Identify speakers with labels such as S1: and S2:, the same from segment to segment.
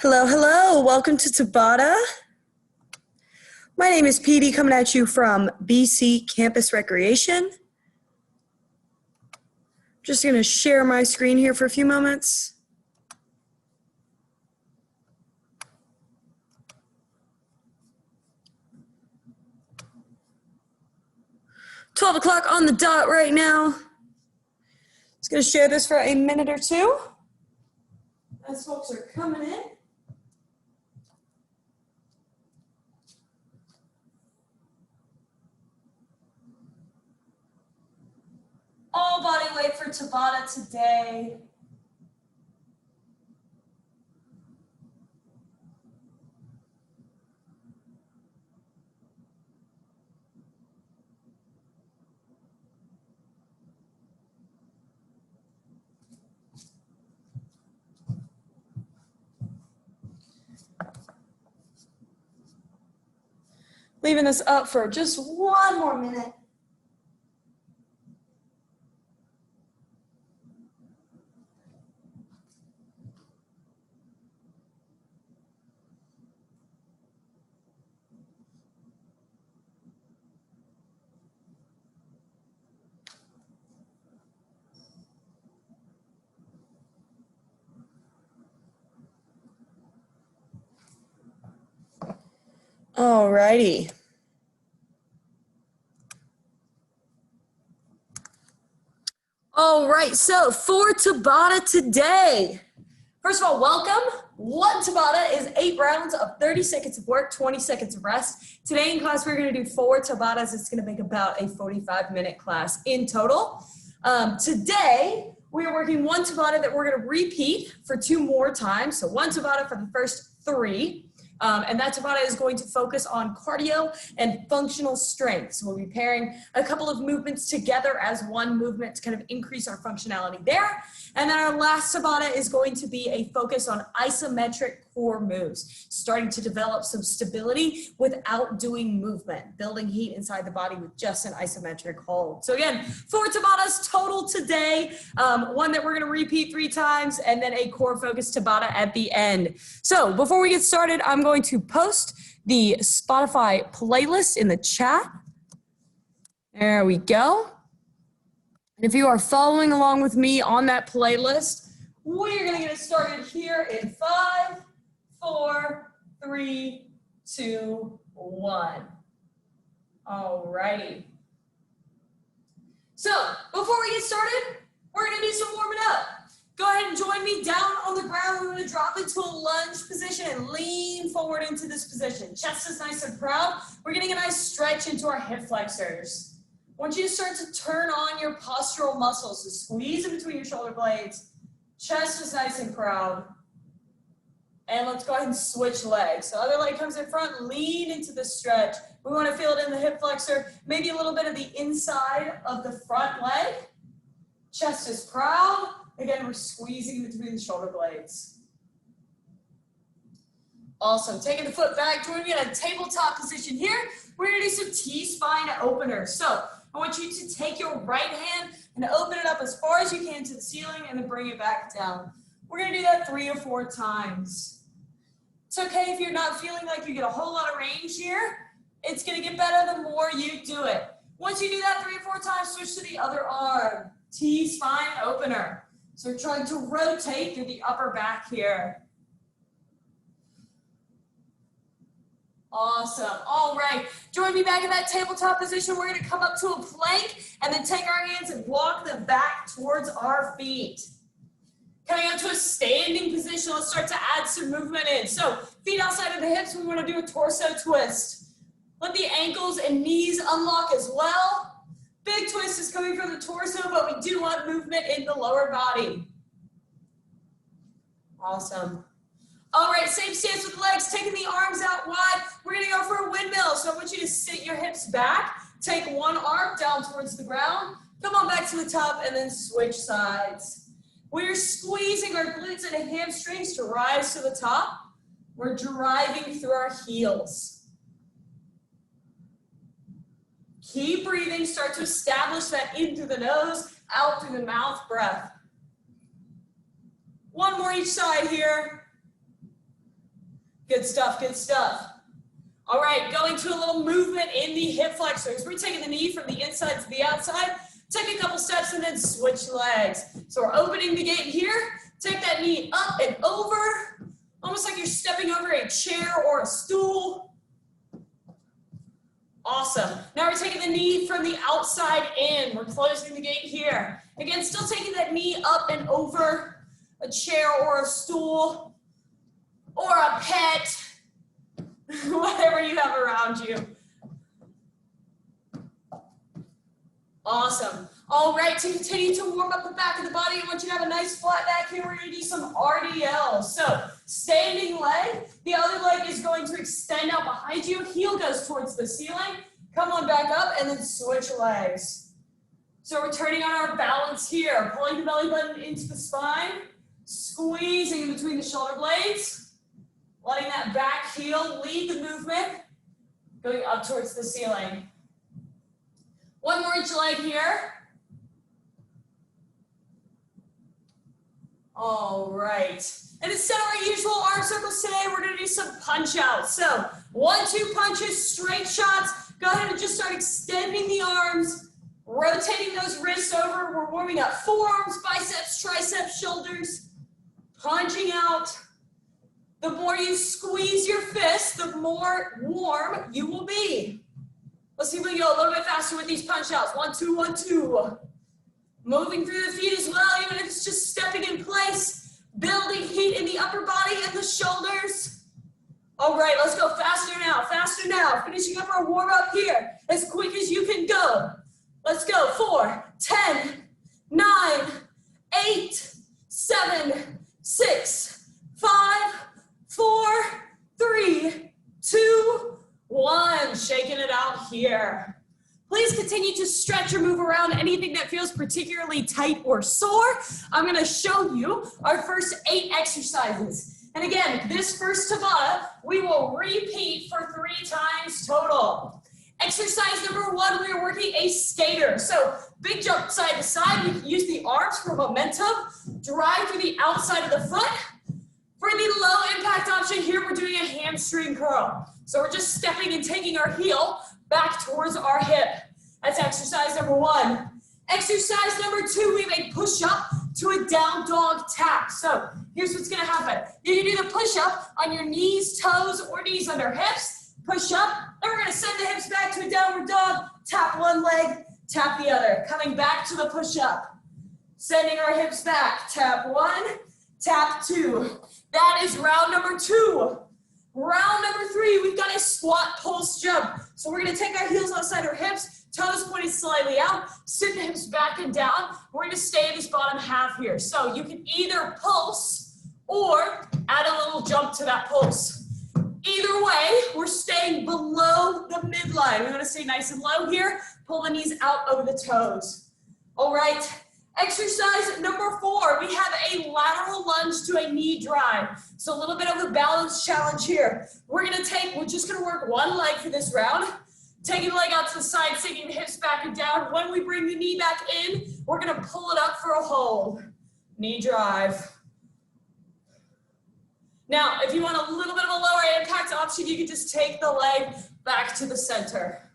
S1: Hello, hello. Welcome to Tabata. My name is Petey, coming at you from BC Campus Recreation. Just going to share my screen here for a few moments. $12 o'clock on the dot right now. Just going to share this for a minute or two as folks are coming in. All body weight for Tabata today. Leaving this up for just one more minute. All righty. All right, so for Tabata today, first of all, welcome. One Tabata is 8 rounds of 30 seconds of work, 20 seconds of rest. Today in class, we're going to do 4 Tabatas. It's going to make about a 45-minute class in total. Today, we are working 1 Tabata that we're going to repeat for 2 more times. So 1 Tabata for the first 3. And that Tabata is going to focus on cardio and functional strength. So we'll be pairing a couple of movements together as one movement to kind of increase our functionality there. And then our last Tabata is going to be a focus on isometric core moves, starting to develop some stability without doing movement, building heat inside the body with just an isometric hold. So again, 4 Tabatas total today, one that we're going to repeat 3 times, and then a core focus Tabata at the end. So before we get started, I'm going to post the Spotify playlist in the chat. There we go. And if you are following along with me on that playlist, we're going to get started here in 5, 4, 3, 2, 1. All righty. So before we get started, we're going to do some warming up. Go ahead and join me down on the ground. We're going to drop into a lunge position and lean forward into this position. Chest is nice and proud. We're getting a nice stretch into our hip flexors. I want you to start to turn on your postural muscles. So squeeze in between your shoulder blades. Chest is nice and proud. And let's go ahead and switch legs. So other leg comes in front, lean into the stretch. We want to feel it in the hip flexor, maybe a little bit of the inside of the front leg. Chest is proud. Again, we're squeezing between the shoulder blades. Awesome. Taking the foot back, join me in a tabletop position here. We're going to do some T-spine openers. So I want you to take your right hand and open it up as far as you can to the ceiling and then bring it back down. We're going to do that 3 or 4 times. It's okay if you're not feeling like you get a whole lot of range here. It's going to get better the more you do it. Once you do that 3 or 4 times, switch to the other arm. T-spine opener. So we're trying to rotate through the upper back here. Awesome. All right. Join me back in that tabletop position. We're going to come up to a plank and then take our hands and walk them back towards our feet. Coming up to a standing position, let's start to add some movement in. So feet outside of the hips, we want to do a torso twist. Let the ankles and knees unlock as well. Big twist is coming from the torso, but we do want movement in the lower body. Awesome. All right, same stance with legs, taking the arms out wide. We're going to go for a windmill. So I want you to sit your hips back, take one arm down towards the ground, come on back to the top, and then switch sides. We're squeezing our glutes and hamstrings to rise to the top. We're driving through our heels. Keep breathing, start to establish that in through the nose, out through the mouth breath. One more each side here. Good stuff, good stuff. All right, going to a little movement in the hip flexors. We're taking the knee from the inside to the outside. Take a couple steps and then switch legs. So we're opening the gate here. Take that knee up and over, almost like you're stepping over a chair or a stool. Awesome. Now we're taking the knee from the outside in. We're closing the gate here. Again, still taking that knee up and over a chair or a stool or a pet, whatever you have around you. Awesome. All right, to continue to warm up the back of the body, I want you to have a nice flat back here. We're going to do some RDLs. So standing leg, the other leg is going to extend out behind you. Heel goes towards the ceiling. Come on back up and then switch legs. So we're turning on our balance here, pulling the belly button into the spine, squeezing in between the shoulder blades, letting that back heel lead the movement, going up towards the ceiling. One more each leg here. All right. And instead of our usual arm circles today, we're going to do some punch outs. So 1-2 punches, straight shots. Go ahead and just start extending the arms, rotating those wrists over. We're warming up forearms, biceps, triceps, shoulders, punching out. The more you squeeze your fist, the more warm you will be. Let's see if we can go a little bit faster with these punch outs. 1-2, 1-2. Moving through the feet as well, even if it's just stepping in place, building heat in the upper body and the shoulders. All right, let's go faster now, faster now. Finishing up our warm up here as quick as you can go. Let's go. 4, 10, 9, 8, 7, 6, 5, 4, 3, 2, 1. Shaking it out here. Please continue to stretch or move around anything that feels particularly tight or sore. I'm going to show you our first 8 exercises. And again, this first Tabata, we will repeat for 3 times total. Exercise number 1, we are working a skater. So big jump side to side. We can use the arms for momentum. Drive through the outside of the foot. For the low impact option here, we're doing a hamstring curl. So we're just stepping and taking our heel back towards our hip. That's exercise number 1. Exercise number 2, we make push-up to a down dog tap. So here's what's gonna happen. You're gonna do the push-up on your knees, toes, or knees under hips. Push up, then we're gonna send the hips back to a downward dog, tap one leg, tap the other. Coming back to the push-up. Sending our hips back, tap 1, tap 2. That is round number 2. Round number 3, we've got a squat pulse jump. So we're gonna take our heels outside our hips, toes pointed slightly out, sit the hips back and down. We're gonna stay in this bottom half here. So you can either pulse or add a little jump to that pulse. Either way, we're staying below the midline. We wanna stay nice and low here. Pull the knees out over the toes. All right. Exercise number 4, we have a lateral lunge to a knee drive. So a little bit of a balance challenge here. We're just gonna work one leg for this round. Taking the leg out to the side, sinking the hips back and down. When we bring the knee back in, we're gonna pull it up for a hold. Knee drive. Now, if you want a little bit of a lower impact option, you can just take the leg back to the center.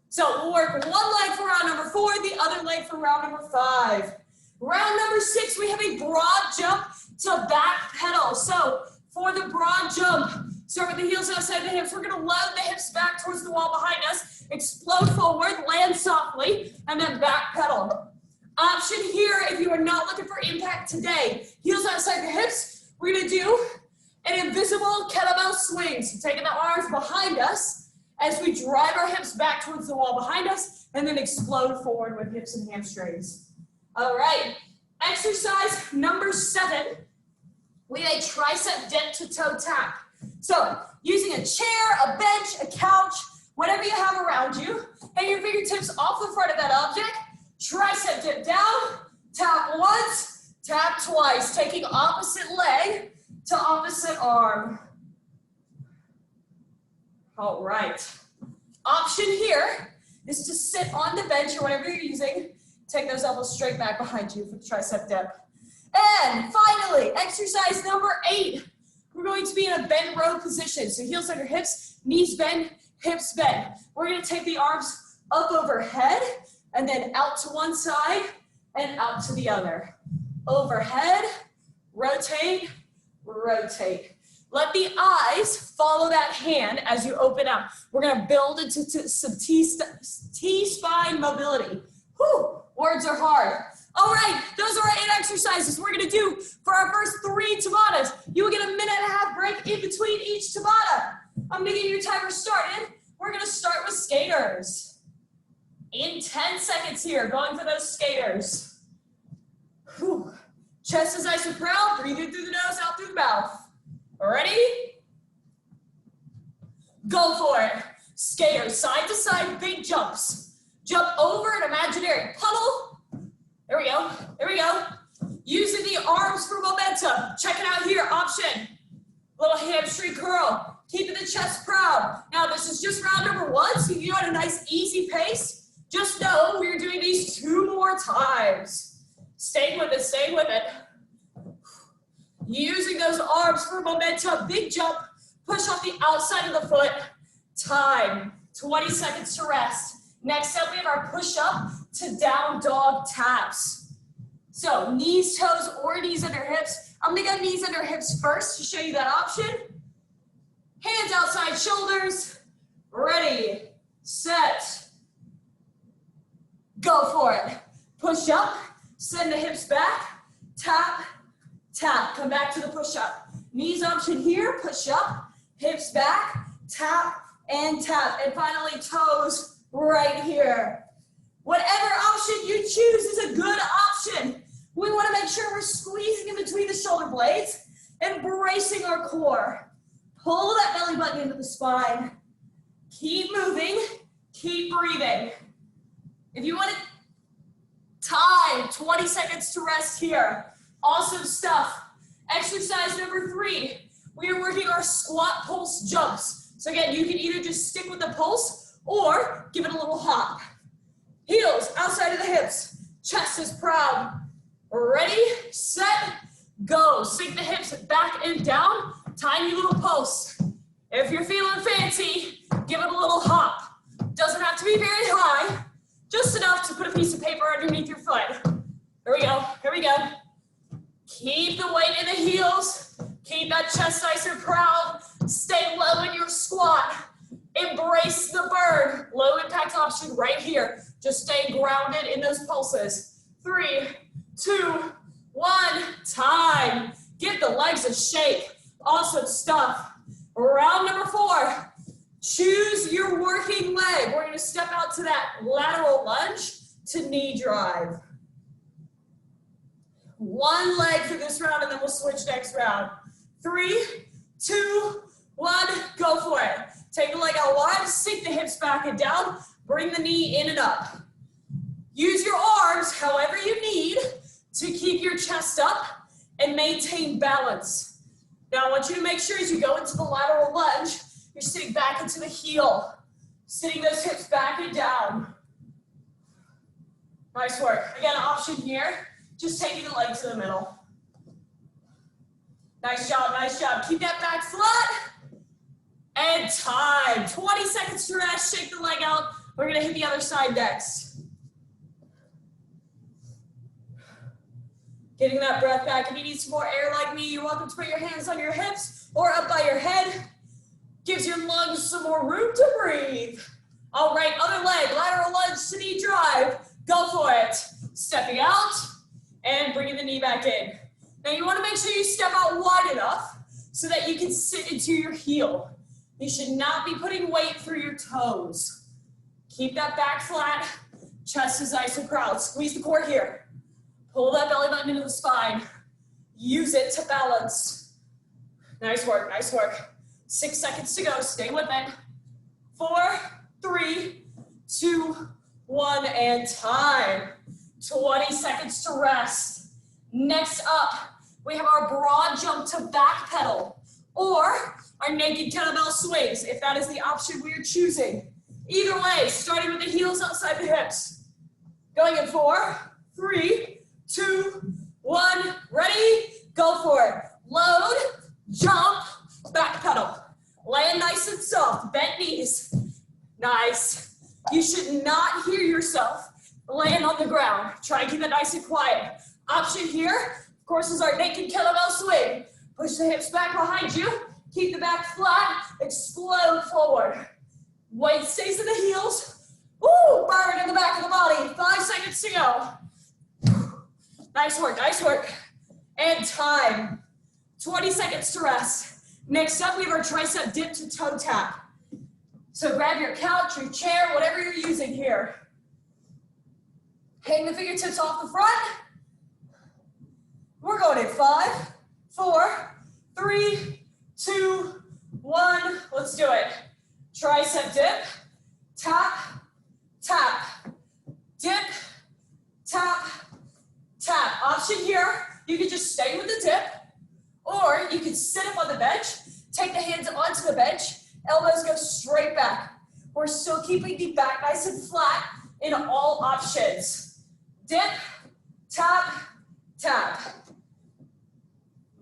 S1: So we'll work one leg for round number 4, the other leg for round number 5. Round number 6, we have a broad jump to back pedal. So for the broad jump, start with the heels outside the hips. We're gonna load the hips back towards the wall behind us, explode forward, land softly, and then back pedal. Option here, if you are not looking for impact today, heels outside the hips, we're gonna do an invisible kettlebell swing. So taking the arms behind us, as we drive our hips back towards the wall behind us and then explode forward with hips and hamstrings. All right, exercise number 7, we have a tricep dip to toe tap. So using a chair, a bench, a couch, whatever you have around you, and your fingertips off the front of that object, tricep dip down, tap once, tap twice, taking opposite leg to opposite arm. All right. Option here is to sit on the bench or whatever you're using. Take those elbows straight back behind you for the tricep dip. And finally, exercise number 8. we're going to be in a bend row position. So heels under hips, knees bend, hips bend. We're gonna take the arms up overhead and then out to one side and out to the other. Overhead, rotate, rotate. Let the eyes follow that hand as you open up. We're gonna build into some T-spine mobility. Whew, words are hard. All right, those are our 8 exercises we're gonna do for our first 3 Tabatas. You will get a 1.5-minute break in between each Tabata. I'm gonna get your timer started. We're gonna start with skaters. In 10 seconds here, going for those skaters. Whew. Chest is nice and proud, breathe in through the nose, out through the mouth. Ready? Go for it. Skaters, side to side, big jumps. Jump over an imaginary puddle. There we go, there we go. Using the arms for momentum. Check it out here, option. Little hamstring curl, keeping the chest proud. Now this is just round number 1, so you go at a nice easy pace. Just know we're doing these 2 more times. Stay with it, stay with it. Using those arms for momentum, big jump, push off the outside of the foot. Time, 20 seconds to rest. Next up, we have our push-up to down dog taps. So knees, toes, or knees under hips. I'm gonna go knees under hips first to show you that option. Hands outside shoulders. Ready, set, go for it. Push up, send the hips back, tap, tap. Come back to the push-up. Knees option here, push up, hips back, tap, and tap. And finally, toes right here. Whatever option you choose is a good option. We want to make sure we're squeezing in between the shoulder blades and bracing our core. Pull that belly button into the spine. Keep moving, keep breathing. If you want to time, 20 seconds to rest here. Awesome stuff. Exercise number 3. We are working our squat pulse jumps. So again, you can either just stick with the pulse or give it a little hop. Heels outside of the hips. Chest is proud. Ready, set, go. Sink the hips back and down. Tiny little pulse. If you're feeling fancy, give it a little hop. Doesn't have to be very high. Just enough to put a piece of paper underneath your foot. Here we go, here we go. Keep the weight in the heels. Keep that chest nice and proud. Stay low in your squat. Embrace the burn. Low impact option right here. Just stay grounded in those pulses. 3, 2, 1, time. Give the legs a shake. Awesome stuff. Round number 4. Choose your working leg. We're gonna step out to that lateral lunge to knee drive. 1 leg for this round and then we'll switch next round. 3, 2, 1, go for it. Take the leg out wide, sink the hips back and down, bring the knee in and up. Use your arms however you need to keep your chest up and maintain balance. Now I want you to make sure as you go into the lateral lunge, you're sitting back into the heel, sitting those hips back and down. Nice work. Again, option here, just taking the leg to the middle. Nice job, nice job. Keep that back flat. And time. 20 seconds to rest. Shake the leg out. We're going to hit the other side next. Getting that breath back. If you need some more air like me, you're welcome to put your hands on your hips or up by your head. Gives your lungs some more room to breathe. All right, other leg. Lateral lunge to knee drive. Go for it. Stepping out and bringing the knee back in. Now you want to make sure you step out wide enough so that you can sit into your heel. You should not be putting weight through your toes. Keep that back flat. Chest is nice and proud. Squeeze the core here. Pull that belly button into the spine. Use it to balance. Nice work, nice work. 6 seconds to go. Stay with it. 4, 3, 2, 1, and time. 20 seconds to rest. Next up, we have our broad jump to back pedal or our naked kettlebell swings, if that is the option we are choosing. Either way, starting with the heels outside the hips. Going in 4, 3, 2, 1, ready? Go for it. Load, jump, back pedal. Land nice and soft, bent knees. Nice. You should not hear yourself land on the ground. Try and keep it nice and quiet. Option here, of course, is our naked kettlebell swing. Push the hips back behind you. Keep the back flat. Explode forward. Weight stays in the heels. Woo! Burn in the back of the body. 5 seconds to go. Nice work, nice work. And time. 20 seconds to rest. Next up, we have our tricep dip to toe tap. So grab your couch, your chair, whatever you're using here. Hang the fingertips off the front. We're going in 5, 4, 3, 2, 1. Let's do it. Tricep dip, tap, tap, dip, tap, tap. Option here, you can just stay with the dip, or you can sit up on the bench, take the hands onto the bench, elbows go straight back. We're still keeping the back nice and flat in all options. Dip, tap, tap.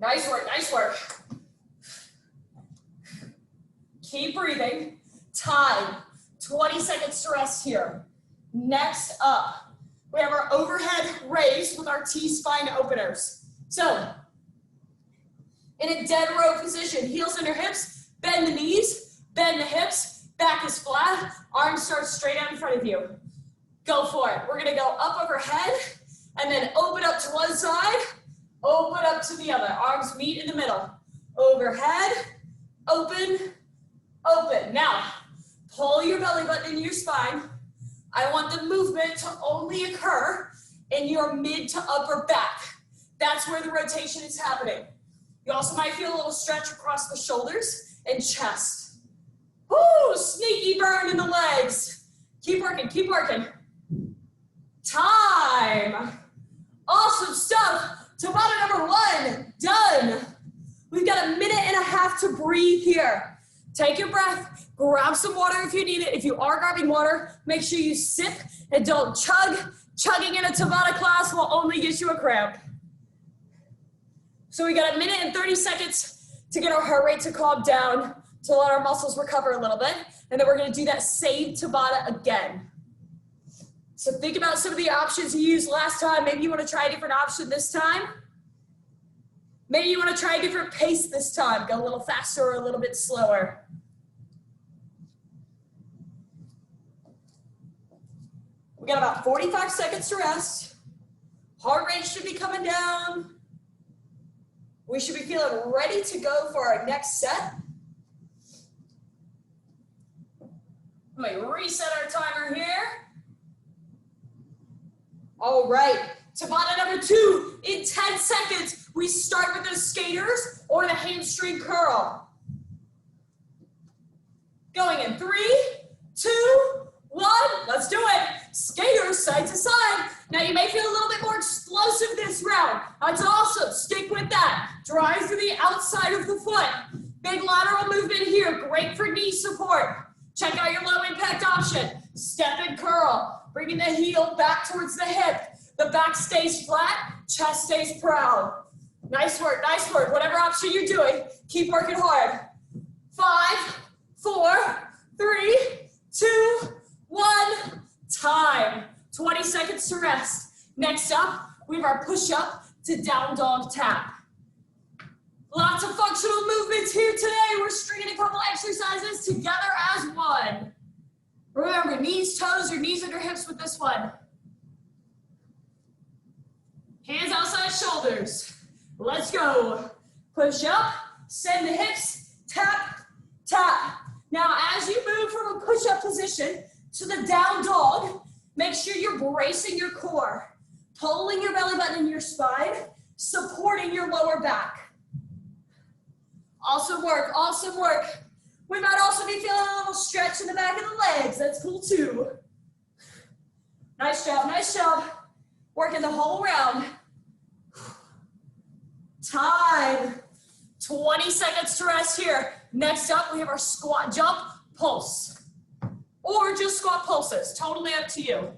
S1: Nice work, nice work. Keep breathing. Time. 20 seconds to rest here. Next up, we have our overhead raise with our T-spine openers. So, in a dead row position, heels under hips, bend the knees, bend the hips, back is flat, arms start straight out in front of you. Go for it. We're gonna go up overhead, and then open up to one side, open up to the other. Arms meet in the middle. Overhead, open, open. Now, pull your belly button into your spine. I want the movement to only occur in your mid to upper back. That's where the rotation is happening. You also might feel a little stretch across the shoulders and chest. Woo, sneaky burn in the legs. Keep working, keep working. Time. Awesome stuff. Tabata number 1, done. We've got a minute and a half to breathe here. Take your breath, grab some water if you need it. If you are grabbing water, make sure you sip and don't chug. Chugging in a Tabata class will only get you a cramp. So we got a minute and 30 seconds to get our heart rate to calm down, to let our muscles recover a little bit, and then we're gonna do that same Tabata again. So think about some of the options you used last time. Maybe you wanna try a different option this time. Maybe you wanna try a different pace this time. Go a little faster or a little bit slower. We got about 45 seconds to rest. Heart rate should be coming down. We should be feeling ready to go for our next set. Let me reset our timer here. All right, Tabata number 2. In 10 seconds, we start with the skaters or the hamstring curl. Going in 3, 2, 1, let's do it. Skaters side to side. Now you may feel a little bit more explosive this round. That's awesome, stick with that. Drive to the outside of the foot. Big lateral movement here, great for knee support. Check out your low impact option. Step and curl, bringing the heel back towards the hip. The back stays flat, chest stays proud. Nice work, whatever option you're doing, keep working hard. 5, 4, 3, 2, 1, time. 20 seconds to rest. Next up, we have our push-up to down dog tap. Lots of functional movements here today. We're stringing a couple exercises together as one. Remember, knees, toes, or knees under hips with this one. Hands outside shoulders. Let's go. Push up, send the hips, tap, tap. Now, as you move from a push-up position to the down dog, make sure you're bracing your core, pulling your belly button in your spine, supporting your lower back. Awesome work, awesome work. We might also be feeling a little stretch in the back of the legs. That's cool too. Nice job, nice job. Working the whole round. Time. 20 seconds to rest here. Next up, we have our squat jump pulse. Or just squat pulses, totally up to you.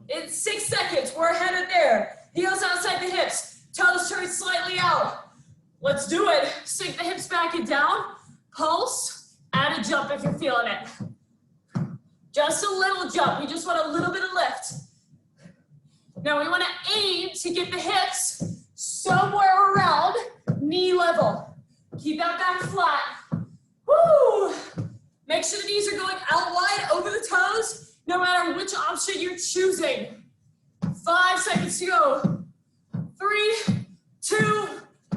S1: In 6 seconds, we're headed there. Heels outside the hips, Toes turn slightly out. Let's do it. Sink the hips back and down. Pulse, add a jump if you're feeling it. Just a little jump. We just want a little bit of lift. Now we want to aim to get the hips somewhere around knee level. Keep that back flat. Woo! Make sure the knees are going out wide over the toes, no matter which option you're choosing. 5 seconds to go. 3, 2,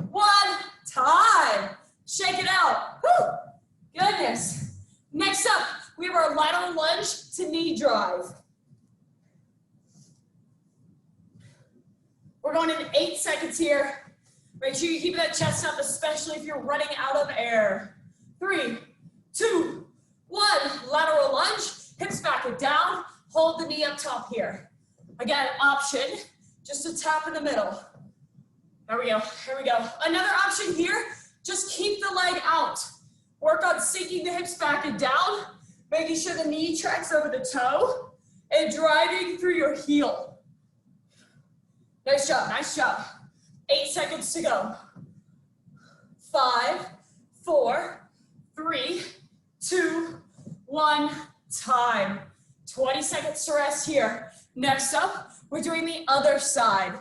S1: 1, time. Shake it out. Woo! Goodness. Next up, we have our lateral lunge to knee drive. We're going in 8 seconds here. Make sure you keep that chest up, especially if you're running out of air. 3, 2, 1, lateral lunge, hips back and down. Hold the knee up top here. Again, option, just a tap in the middle. There we go, here we go. Another option here, just keep the leg out. Work on sinking the hips back and down, making sure the knee tracks over the toe, and driving through your heel. Nice job, nice job. 8 seconds to go. 5, 4, 3, 2, 1, time. 20 seconds to rest here. Next up, we're doing the other side.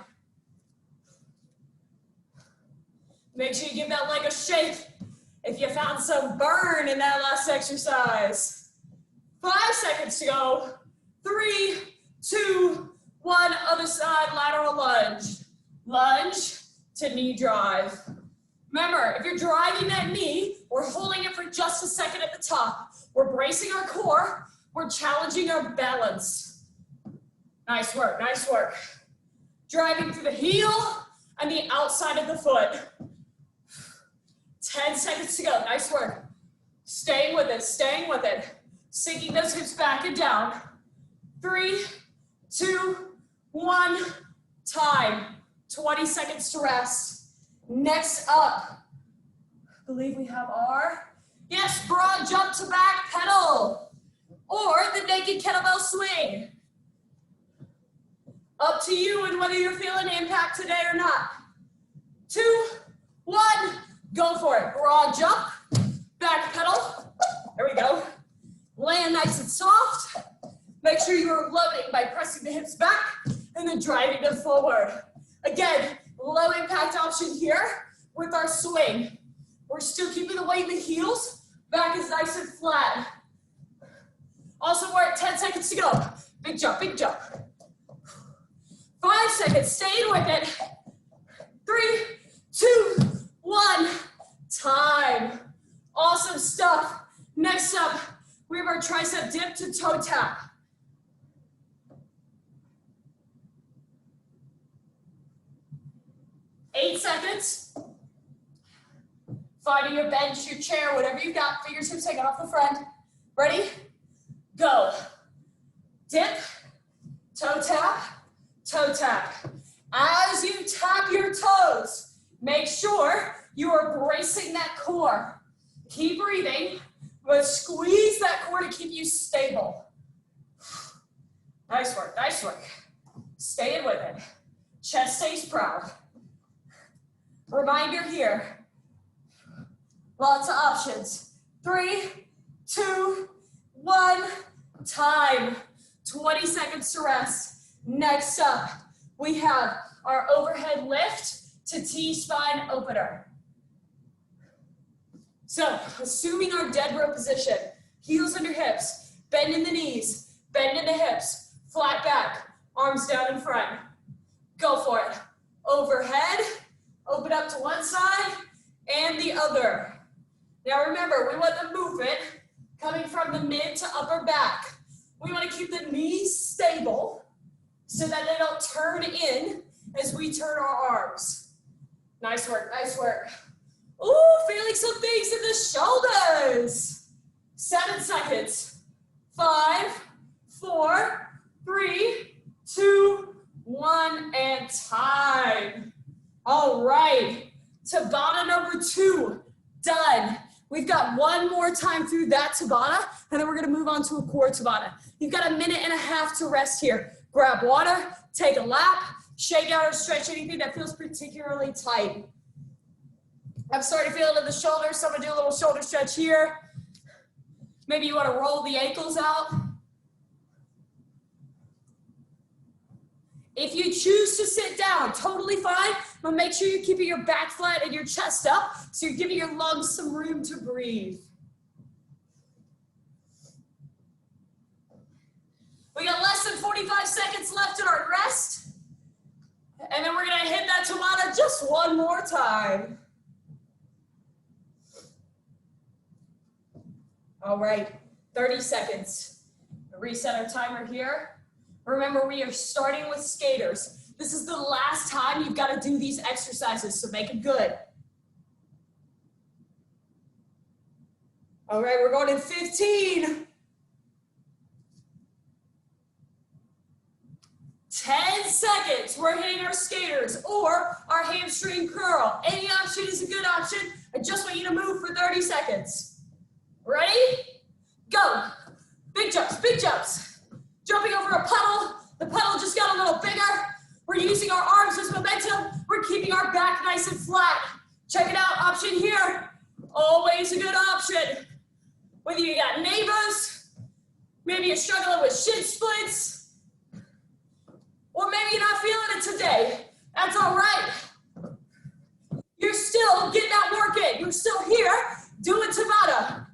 S1: Make sure you give that leg a shake if you found some burn in that last exercise. 5 seconds to go. 3, 2, 1, other side, lateral lunge. Lunge to knee drive. Remember, if you're driving that knee, we're holding it for just a second at the top. We're bracing our core. We're challenging our balance. Nice work, nice work. Driving through the heel and the outside of the foot. 10 seconds to go, nice work. Staying with it, staying with it. Sinking those hips back and down. 3, 2, 1, time. 20 seconds to rest. Next up, I believe we have our, yes, broad jump to back pedal, or the naked kettlebell swing. Up to you and whether you're feeling impact today or not. 2, 1, go for it. Broad jump, back pedal. There we go. Land nice and soft. Make sure you're loading by pressing the hips back and then driving them forward. Again, low impact option here with our swing. We're still keeping the weight in the heels. Back is nice and flat. Also, we're at 10 seconds to go. Big jump, big jump. 5 seconds, staying with it. 3, 2, 1, time. Awesome stuff. Next up, we have our tricep dip to toe tap. 8 seconds. Finding your bench, your chair, whatever you got. Fingertips hanging off the front. Ready? Go. Dip, toe tap, toe tap. As you tap your toes, make sure you are bracing that core. Keep breathing, but squeeze that core to keep you stable. Nice work, nice work. Staying with it. Chest stays proud. Reminder here. Lots of options. 3, 2, 1, time. 20 seconds to rest. Next up, we have our overhead lift to T-spine opener. So, assuming our dead row position, heels under hips, bend in the knees, bend in the hips, flat back, arms down in front. Go for it. Overhead, open up to one side and the other. Now remember, we want the movement coming from the mid to upper back. We want to keep the knees stable so that they don't turn in as we turn our arms. Nice work, nice work. Ooh, feeling some things in the shoulders. 7 seconds. 5, 4, 3, 2, 1, and time. All right, Tabata number 2, done. We've got one more time through that Tabata, and then we're gonna move on to a core Tabata. You've got a minute and a half to rest here. Grab water, take a lap, shake out or stretch anything that feels particularly tight. I'm starting to feel it in the shoulders, so I'm gonna do a little shoulder stretch here. Maybe you wanna roll the ankles out. If you choose to sit down, totally fine, but make sure you're keeping your back flat and your chest up, so you're giving your lungs some room to breathe. We got less than 45 seconds left in our rest, and then we're gonna hit that Tabata just one more time. All right, 30 seconds. Reset our timer here. Remember, we are starting with skaters. This is the last time you've got to do these exercises, so make it good. All right, we're going in 15. 10 seconds. We're hitting our skaters or our hamstring curl. Any option is a good option. I just want you to move for 30 seconds. Ready? Go. Big jumps, big jumps. Jumping over a puddle. The puddle just got a little bigger. We're using our arms as momentum. We're keeping our back nice and flat. Check it out, option here. Always a good option. Whether you got neighbors, maybe you're struggling with shin splints, or maybe you're not feeling it today. That's all right. You're still getting that work in. You're still here doing Tabata.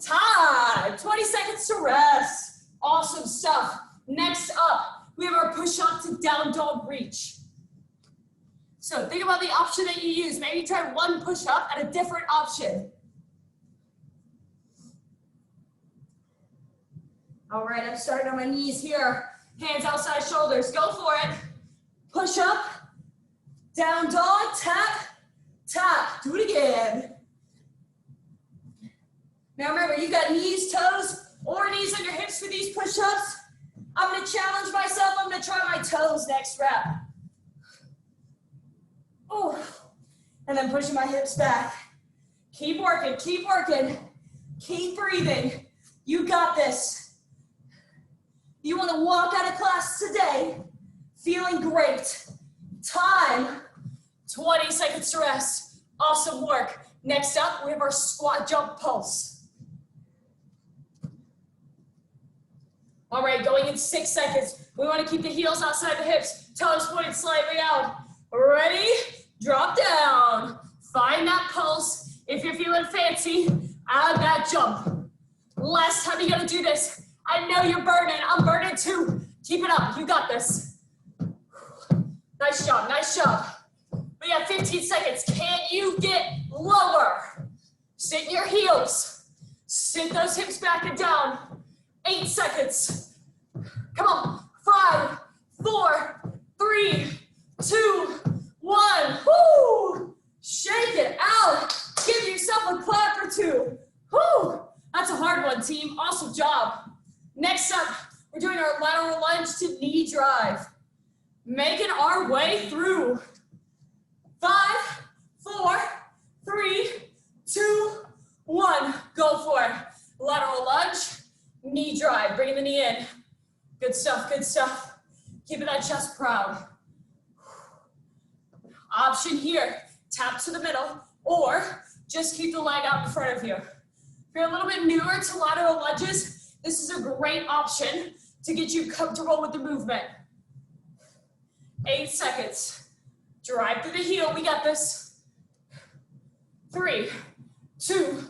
S1: Time, 20 seconds to rest. Awesome stuff. Next up, we have our push-up to down dog reach. So think about the option that you use. Maybe try one push-up at a different option. All right, I'm starting on my knees here. Hands outside shoulders, go for it. Push up, down dog, tap, tap. Do it again. Now remember, you got knees, toes, or knees on your hips for these push-ups. I'm gonna challenge myself. I'm gonna try my toes next rep. Oh, and then pushing my hips back. Keep working, keep working. Keep breathing. You got this. You wanna walk out of class today feeling great. Time, 20 seconds to rest. Awesome work. Next up, we have our squat jump pulse. All right, going in 6 seconds. We want to keep the heels outside the hips, toes pointed slightly out. Ready? Drop down. Find that pulse. If you're feeling fancy, add that jump. Last time you're gonna do this. I know you're burning. I'm burning too. Keep it up. You got this. Nice job, nice job. We got 15 seconds. Can you get lower? Sit in your heels. Sit those hips back and down. 8 seconds. Come on. 5, 4, 3, 2, 1. Woo! Shake it out. Give yourself a clap or two. Woo! That's a hard one, team. Awesome job. Next up, we're doing our lateral lunge to knee drive. Making our way through. 5, 4, 3, 2, 1. Go for it. Lateral lunge, knee drive. Bringing the knee in. Good stuff, good stuff. Keeping that chest proud. Option here, tap to the middle, or just keep the leg out in front of you. If you're a little bit newer to lateral lunges, this is a great option to get you comfortable with the movement. 8 seconds. Drive through the heel, we got this. 3, 2,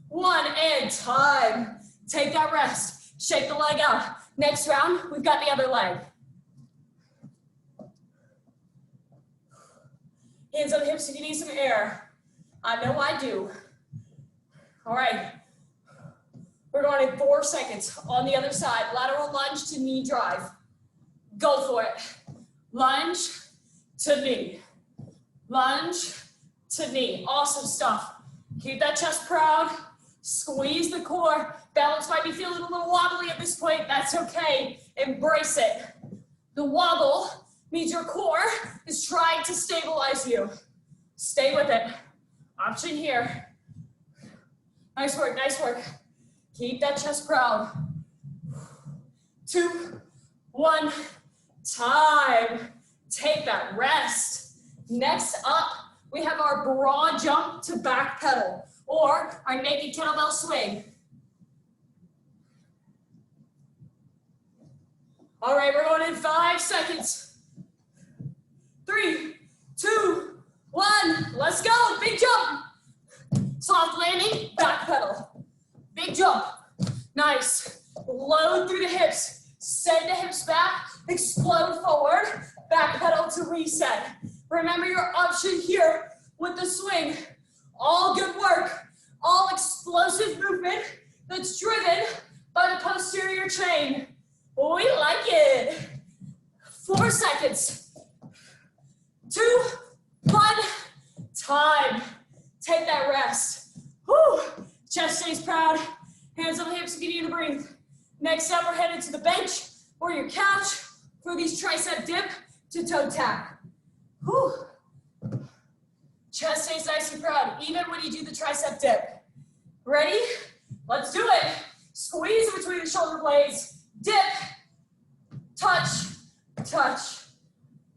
S1: 1, and time. Take that rest. Shake the leg out. Next round, we've got the other leg. Hands on the hips if you need some air. I know I do. All right. We're going in 4 seconds. On the other side, lateral lunge to knee drive. Go for it. Lunge to knee. Lunge to knee. Awesome stuff. Keep that chest proud. Squeeze the core. Balance might be feeling a little wobbly at this point. That's okay. Embrace it. The wobble means your core is trying to stabilize you. Stay with it. Option here. Nice work, nice work. Keep that chest proud. 2, 1, time. Take that rest. Next up, we have our broad jump to back pedal, or our naked kettlebell swing. All right, we're going in 5 seconds. 3, 2, 1, let's go. Big jump. Soft landing, back pedal. Big jump. Nice. Load through the hips. Send the hips back. Explode forward. Back pedal to reset. Remember your option here with the swing. All good work. All explosive movement that's driven by the posterior chain. We like it. 4 seconds. 2, 1, time. Take that rest. Whew. Chest stays proud. Hands on the hips, continue to breathe. Next up, we're headed to the bench or your couch for these tricep dip to toe tap. Whew. Chest stays nice and proud, even when you do the tricep dip. Ready? Let's do it. Squeeze between the shoulder blades. Dip. Touch. Touch.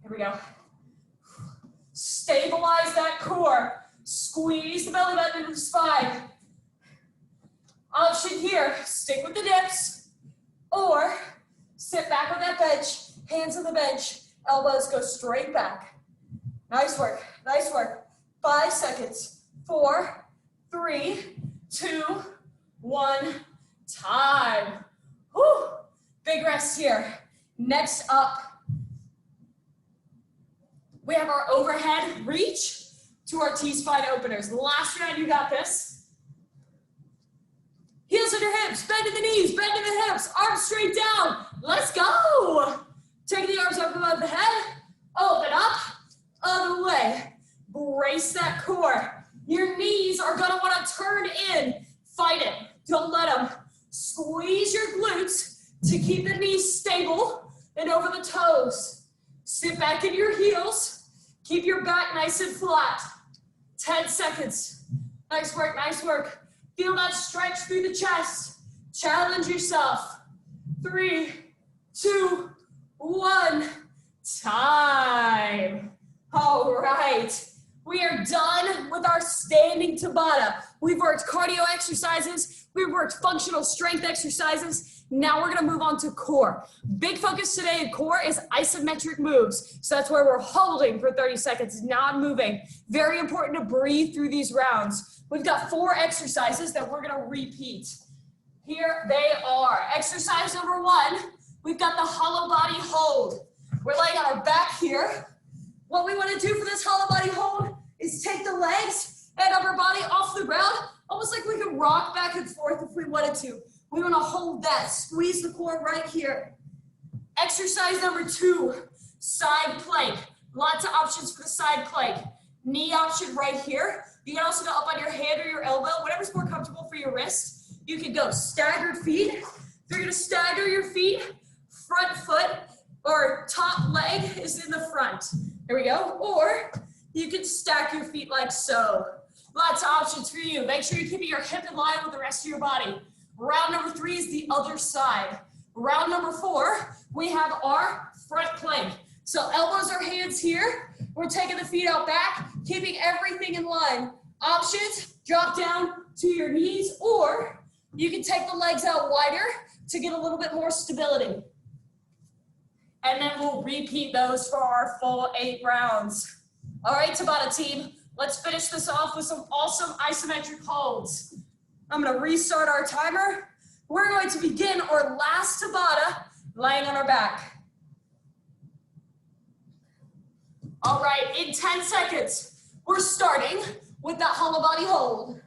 S1: Here we go. Stabilize that core. Squeeze the belly button into the spine. Option here, stick with the dips, or sit back on that bench, hands on the bench, elbows go straight back. Nice work, nice work. 5 seconds. 4, 3, 2, 1, time. Whew. Big rest here. Next up, we have our overhead reach to our T-spine openers. Last round, you got this. Heels under hips, bend in the knees, bend in the hips, arms straight down. Let's go. Take the arms up above the head, open up, other way. Brace that core. Your knees are gonna wanna turn in. Fight it, don't let them. Squeeze your glutes to keep the knees stable and over the toes. Sit back in your heels. Keep your back nice and flat. 10 seconds. Nice work, nice work. Feel that stretch through the chest. Challenge yourself. 3, 2, 1, time. All right. We are done with our standing Tabata. We've worked cardio exercises. We've worked functional strength exercises. Now we're gonna move on to core. Big focus today in core is isometric moves. So that's where we're holding for 30 seconds, not moving. Very important to breathe through these rounds. We've got 4 exercises that we're gonna repeat. Here they are. Exercise number 1, we've got the hollow body hold. We're laying on our back here. What we wanna do for this hollow body hold is take the legs and upper body off the ground, almost like we could rock back and forth if we wanted to. We wanna hold that, squeeze the core right here. Exercise number 2, side plank. Lots of options for the side plank. Knee option right here. You can also go up on your hand or your elbow, whatever's more comfortable for your wrist. You can go staggered feet. You're gonna stagger your feet, front foot or top leg is in the front. There we go. Or you can stack your feet like so. Lots of options for you. Make sure you're keeping your hip in line with the rest of your body. Round number 3 is the other side. Round number 4, we have our front plank. So elbows or hands here. We're taking the feet out back, keeping everything in line. Options, drop down to your knees, or you can take the legs out wider to get a little bit more stability. And then we'll repeat those for our full 8 rounds. All right, Tabata team, let's finish this off with some awesome isometric holds. I'm gonna restart our timer. We're going to begin our last Tabata laying on our back. All right, in 10 seconds, we're starting with that hollow body hold.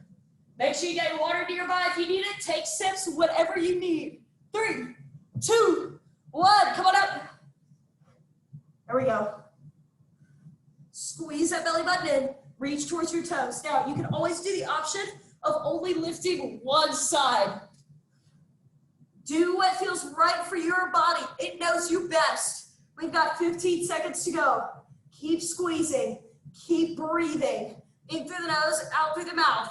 S1: Make sure you get water nearby if you need it. Take sips, whatever you need. 3, 2, 1, come on up. There we go. Squeeze that belly button in, reach towards your toes. Now, you can always do the option of only lifting one side. Do what feels right for your body. It knows you best. We've got 15 seconds to go. Keep squeezing, keep breathing. In through the nose, out through the mouth.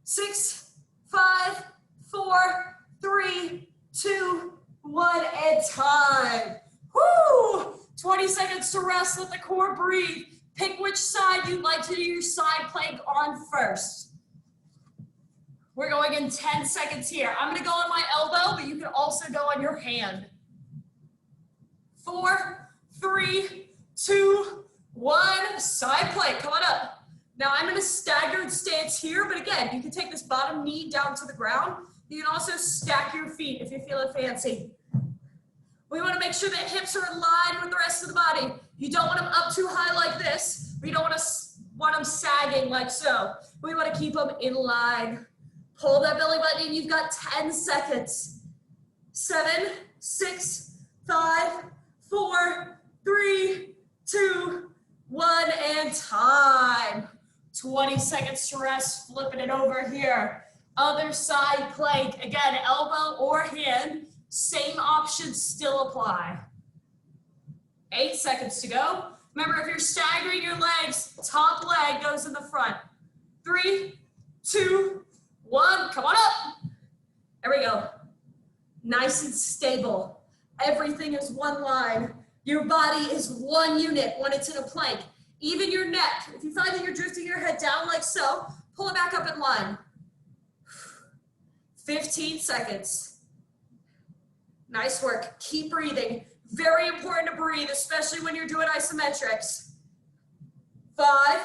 S1: 6, 5, 4, 3, 2, 1, and time. Woo! Woo! 20 seconds to rest, let the core breathe. Pick which side you'd like to do your side plank on first. We're going in 10 seconds here. I'm gonna go on my elbow, but you can also go on your hand. 4, 3, 2, 1, side plank, come on up. Now I'm in a staggered stance here, but again, you can take this bottom knee down to the ground. You can also stack your feet if you're feeling fancy. We want to make sure that hips are in line with the rest of the body. You don't want them up too high like this. We don't want them sagging like so. We want to keep them in line. Pull that belly button in. You've got 10 seconds. 7, 6, 5, 4, 3, 2, 1, and time. 20 seconds to rest, flipping it over here. Other side plank. Again, elbow or hand. Same options still apply. 8 seconds to go. Remember, if you're staggering your legs, top leg goes in the front. 3, 2, 1, come on up. There we go. Nice and stable. Everything is one line. Your body is one unit when it's in a plank. Even your neck. If you find that you're drifting your head down like so, pull it back up in line. 15 seconds. Nice work. Keep breathing. Very important to breathe, especially when you're doing isometrics. 5,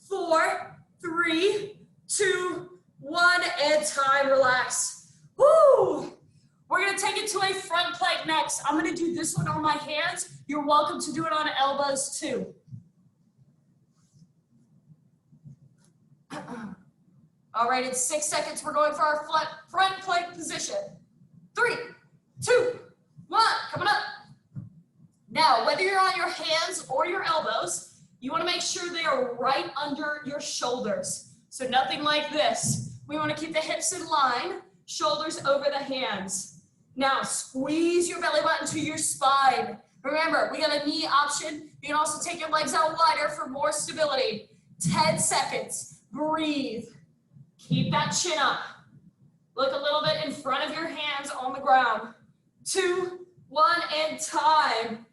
S1: 4, 3, 2, 1, and time. Relax. Woo! We're going to take it to a front plank next. I'm going to do this one on my hands. You're welcome to do it on elbows too. All right, in 6 seconds, we're going for our front plank position. 3, 2, 1, coming up. Now, whether you're on your hands or your elbows, you want to make sure they are right under your shoulders. So nothing like this. We want to keep the hips in line, shoulders over the hands. Now, squeeze your belly button to your spine. Remember, we got a knee option. You can also take your legs out wider for more stability. 10 seconds. Breathe. Keep that chin up. Look a little bit in front of your hands on the ground. 2, 1, and time.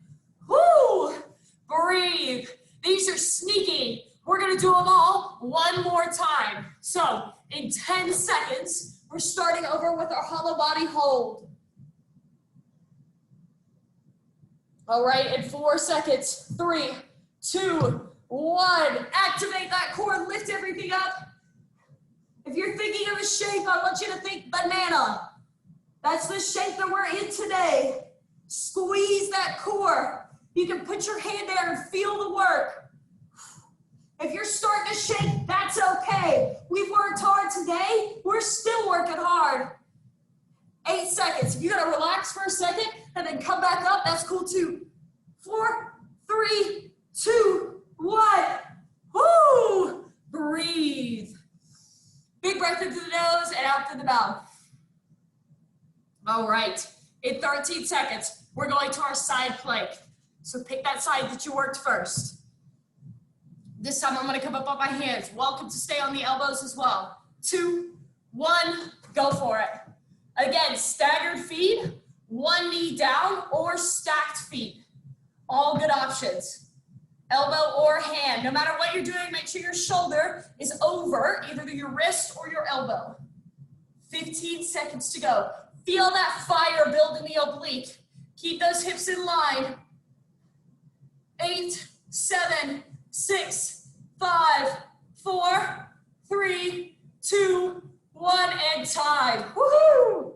S1: Woo! Breathe. These are sneaky. We're going to do them all one more time. So, in 10 seconds, we're starting over with our hollow body hold. All right, in 4 seconds. 3, 2, 1. Activate that core. Lift everything up. If you're thinking of a shape, I want you to think banana. That's the shape that we're in today. Squeeze that core. You can put your hand there and feel the work. If you're starting to shake, that's okay. We've worked hard today. We're still working hard. 8 seconds. If you gotta relax for a second and then come back up, that's cool too. 4, 3, 2, 1. Woo! Breathe. Big breath into the nose and out through the mouth. All right, in 13 seconds, we're going to our side plank. So pick that side that you worked first. This time I'm gonna come up on my hands. Welcome to stay on the elbows as well. 2, 1, go for it. Again, staggered feet, one knee down, or stacked feet. All good options. Elbow or hand. No matter what you're doing, make sure your shoulder is over either your wrist or your elbow. 15 seconds to go. Feel that fire build in the oblique. Keep those hips in line. 8, 7, 6, 5, 4, 3, 2, 1, and time. Woohoo!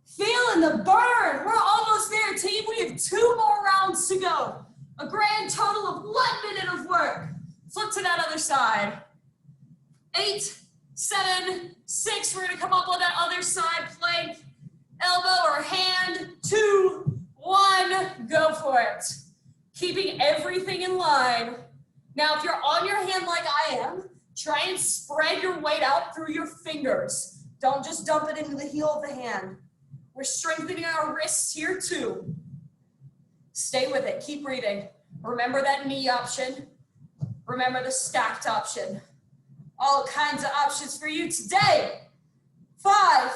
S1: Feeling the burn. We're almost there, team. We have 2 more rounds to go. A grand total of 1 minute of work. Flip to that other side. 8, 7, 6. We're going to come up on that other side plank. Elbow or hand. 2, 1. Go for it. Keeping everything in line. Now, if you're on your hand like I am, try and spread your weight out through your fingers. Don't just dump it into the heel of the hand. We're strengthening our wrists here too. Stay with it. Keep breathing. Remember that knee option. Remember the stacked option. All kinds of options for you today. 5,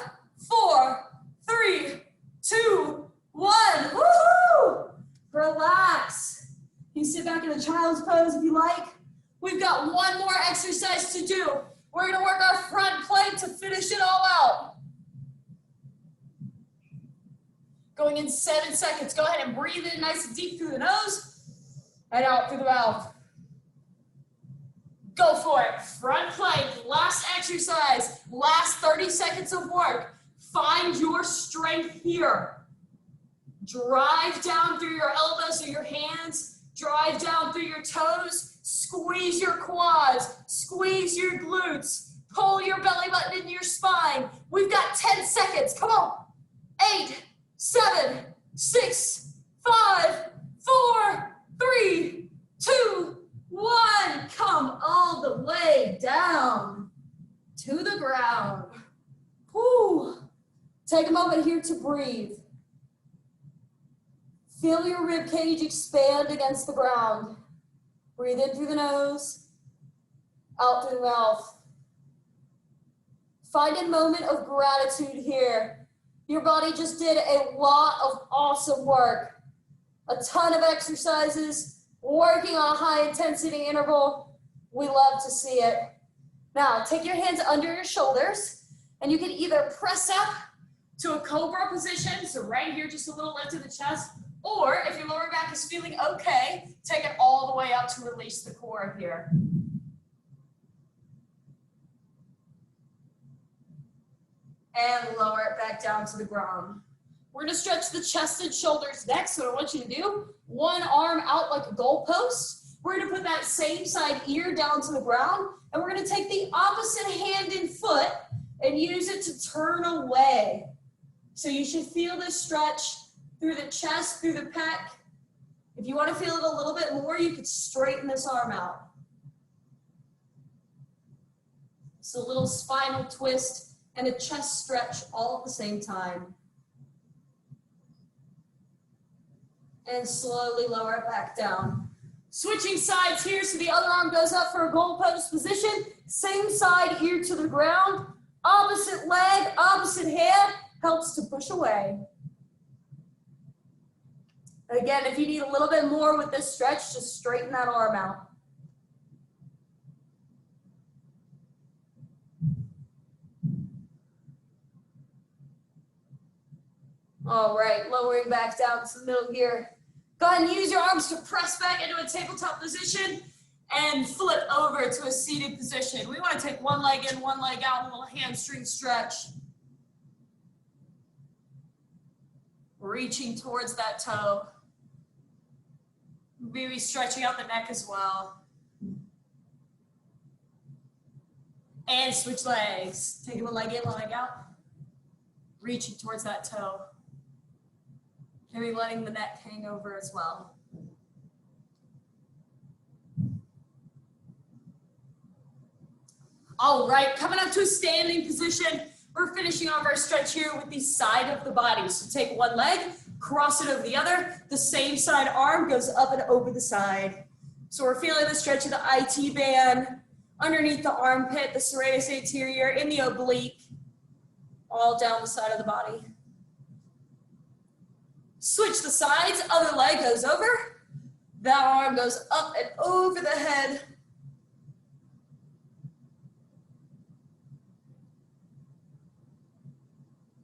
S1: 4, 3, 2, 1. Woohoo! Relax. back in a child's pose if you like. We've got one more exercise to do. We're gonna work our front plank to finish it all out. Going in 7 seconds. Go ahead and breathe in nice and deep through the nose and out through the mouth. Go for it. Front plank, last exercise, last 30 seconds of work. Find your strength here. Drive down through your elbows or your hands. Drive down through your toes. Squeeze your quads. Squeeze your glutes. Pull your belly button into your spine. We've got 10 seconds. Come on. 8, 7, 6, 5, 4, 3, 2, 1. Come all the way down to the ground. Whew. Take a moment here to breathe. Feel your rib cage expand against the ground. Breathe in through the nose, out through the mouth. Find a moment of gratitude here. Your body just did a lot of awesome work. A ton of exercises, working on a high intensity interval. We love to see it. Now, take your hands under your shoulders, and you can either press up to a cobra position, so right here, just a little lift to the chest, or if your lower back is feeling okay, take it all the way up to release the core here. And lower it back down to the ground. We're gonna stretch the chest and shoulders next, so what I want you to do, one arm out like a goalpost. We're gonna put that same side ear down to the ground, and we're gonna take the opposite hand and foot and use it to turn away. So you should feel this stretch through the chest, through the pec. If you want to feel it a little bit more, you could straighten this arm out. So a little spinal twist and a chest stretch all at the same time. And slowly lower it back down. Switching sides here, so the other arm goes up for a goalpost position. Same side, ear to the ground. Opposite leg, opposite hand, helps to push away. Again, if you need a little bit more with this stretch, just straighten that arm out. All right, lowering back down to the middle here. Go ahead and use your arms to press back into a tabletop position and flip over to a seated position. We want to take one leg in, one leg out, a little hamstring stretch. Reaching towards that toe. Maybe stretching out the neck as well. And switch legs. Taking one leg in, one leg out. Reaching towards that toe. Maybe letting the neck hang over as well. All right, coming up to a standing position. We're finishing off our stretch here with the side of the body. So take one leg, cross it over the other. The same side arm goes up and over the side. So we're feeling the stretch of the IT band, underneath the armpit, the serratus anterior, in the oblique, all down the side of the body. Switch the sides, other leg goes over. That arm goes up and over the head.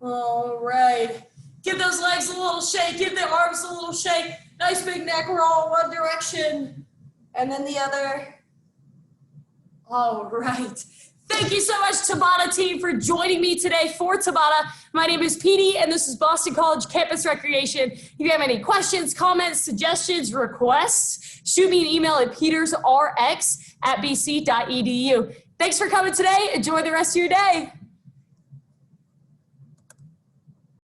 S1: All right. Give those legs a little shake. Give the arms a little shake. Nice big neck roll one direction and then the other. All right. Thank you so much, Tabata team, for joining me today for Tabata. My name is Petey, and this is Boston College Campus Recreation. If you have any questions, comments, suggestions, requests, shoot me an email at petersrx@bc.edu. Thanks for coming today. Enjoy the rest of your day.